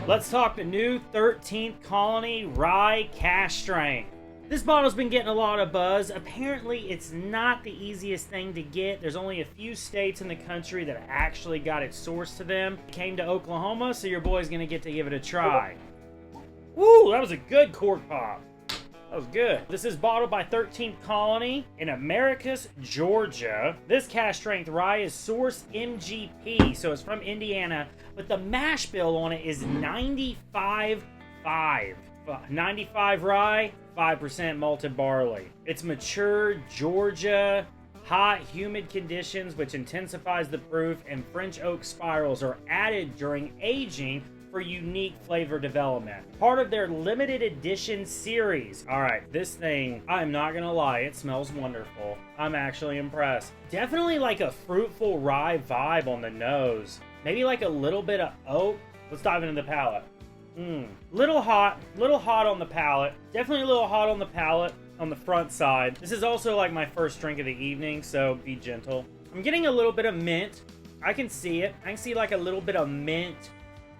Let's talk the new 13th Colony Rye Cask Strength. This bottle's been getting a lot of buzz. Apparently, it's not the easiest thing to get. There's only a few states in the country that actually got it sourced to them. It came to Oklahoma, so your boy's gonna get to give it a try. Woo, that was a good cork pop. That was good. This is bottled by 13th Colony in Americus, Georgia. This cask strength rye is sourced MGP, so it's from Indiana, but the mash bill on it is 95.5. 95 rye, 5% malted barley. It's mature Georgia, hot, humid conditions, which intensifies the proof, and French oak spirals are added during aging for unique flavor development. Part of their limited edition series. All right, this thing, I'm not gonna lie, it smells wonderful. I'm actually impressed. Definitely like a fruitful rye vibe on the nose. Maybe like a little bit of oak. Let's dive into the palate. Little hot on the palate. Definitely a little hot on the palate on the front side. This is also like my first drink of the evening, so be gentle. I'm getting a little bit of mint. I can see it. I can see like a little bit of mint,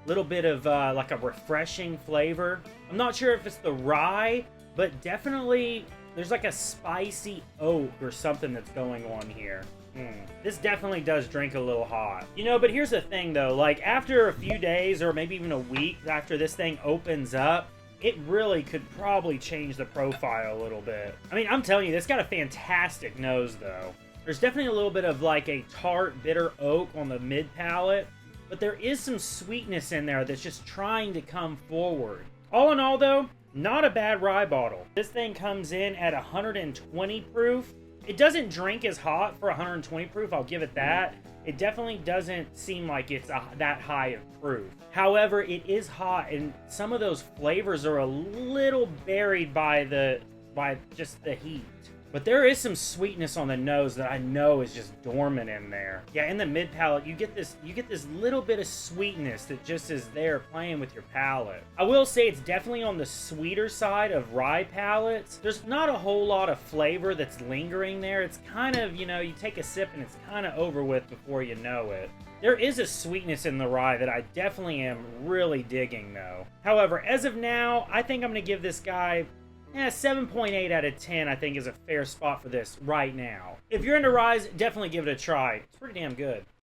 little bit of like a refreshing flavor. I'm not sure if it's the rye, but definitely there's like a spicy oak or something that's going on here. This definitely does drink a little hot. You know, but here's the thing though, like after a few days or maybe even a week after this thing opens up, it really could probably change the profile a little bit. I mean, I'm telling you, this got a fantastic nose though. There's definitely a little bit of like a tart, bitter oak on the mid palate, but there is some sweetness in there that's just trying to come forward. All in all though, not a bad rye bottle. This thing comes in at 120 proof. It doesn't drink as hot for 120 proof, I'll give it that. It definitely doesn't seem like it's that high of proof. However, it is hot, and some of those flavors are a little buried by just the heat. But there is some sweetness on the nose that I know is just dormant in there. Yeah, in the mid palate, you get this little bit of sweetness that just is there playing with your palate. I will say it's definitely on the sweeter side of rye palates. There's not a whole lot of flavor that's lingering there. It's kind of, you know, you take a sip and it's kind of over with before you know it. There is a sweetness in the rye that I definitely am really digging though. However, as of now, I think I'm gonna give this guy 7.8 out of 10, I think, is a fair spot for this right now. If you're into ryes, definitely give it a try. It's pretty damn good.